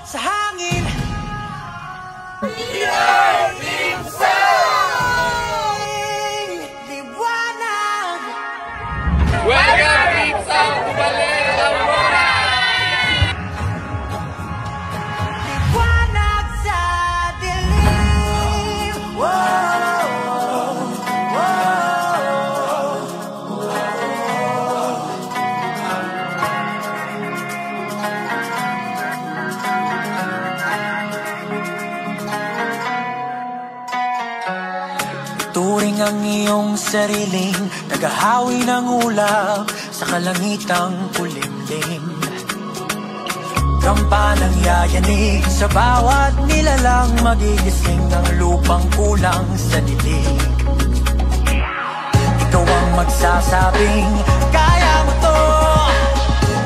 sa hangin. Liwanag. Welcome team sa Ubalera Aurora! Liwanag sa dilim. Turing ang iyong sariling naghahawi ng ulap sa kalangitang kulimlim. Kampanang yayanig sa bawat nilalang, magigising ng lupang kulang sa dilig. Ikaw ang magsasabing kaya mo to,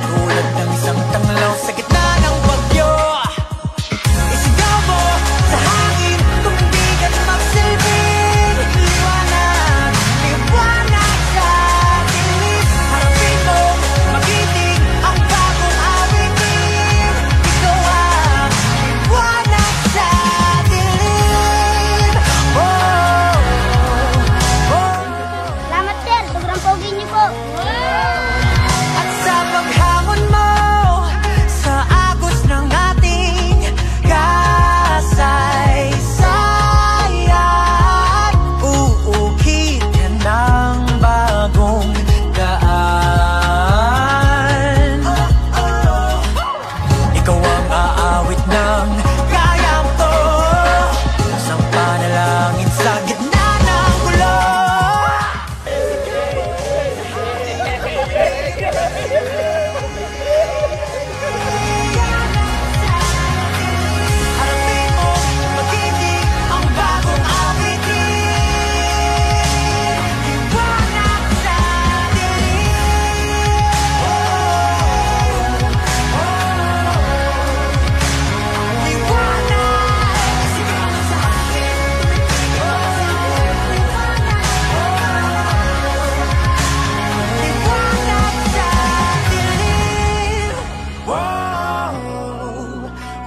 tulad ng isang tanglaw sa gitna ng bagyo. Isigaw mo sa hangin kung hindi ka magsilbing liwanag. Liwanag sa dilim, harapin mo, magiting ang bagong awitin. Ikaw ang liwanag sa dilim. Salamat sir, sobrang pogi niyo po. At sa paghamon mo sa agos ng ating kasaysayan, uukit ka ng bagong daan. Ikaw ang aawit ng kaya mo to, isang panalangin sa gitna ng gulo. Harapin mo, magiting ang bagong awitin. Liwanag sa dilim. Liwanag. Sigaw mo sa akin. Liwanag sa dilim. Wow,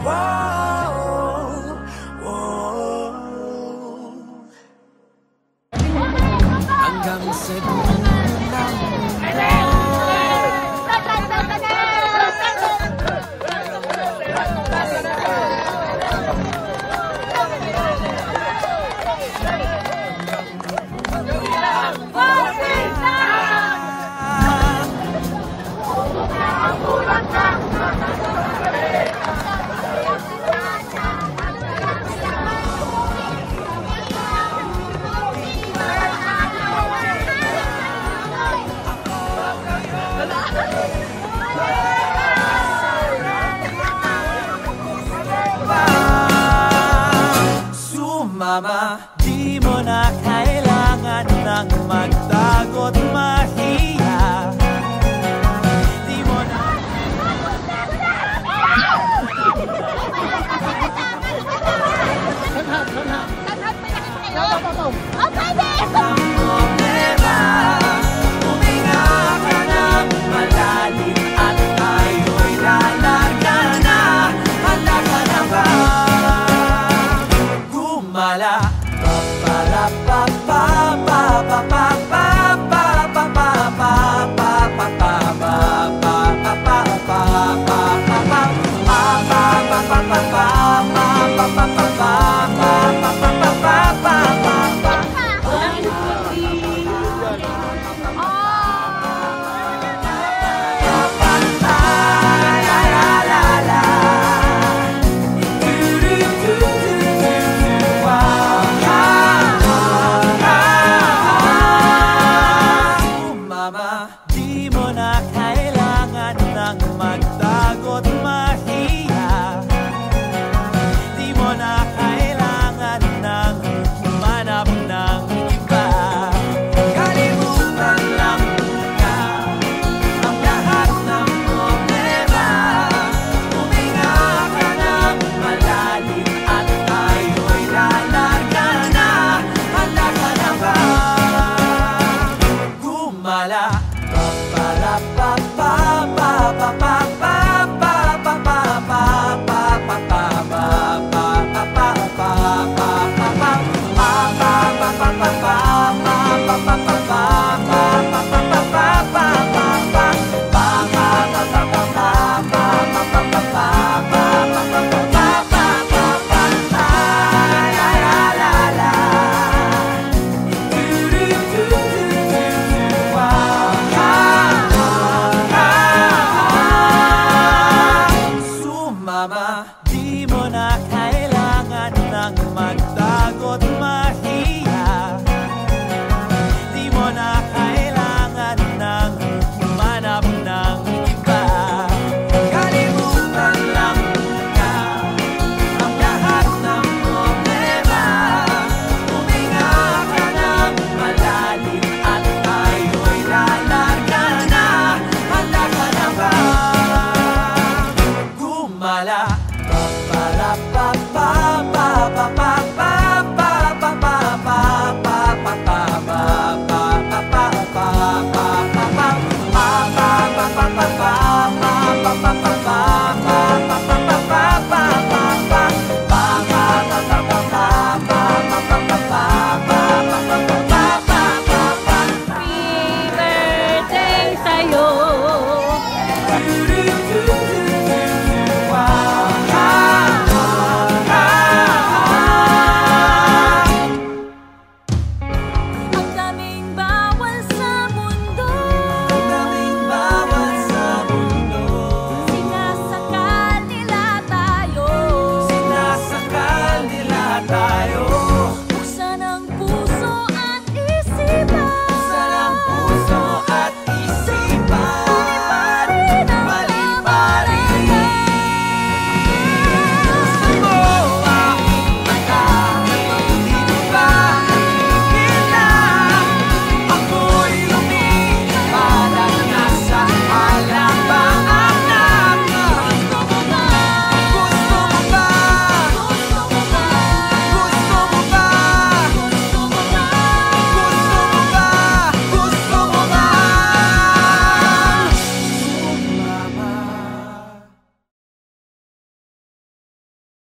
wow, wow. Hanggang sa dulo ng sumama, di mo na kailangan ng magtago't mahiya. Di mo na Oh, pwede! ang problema. Huminga ka ng malalim at tayo'y lalagyan na. Handa ka na ba? Gumala. Di mo na kailangan ng magtago't mahiya. Di mo na kailangan you do.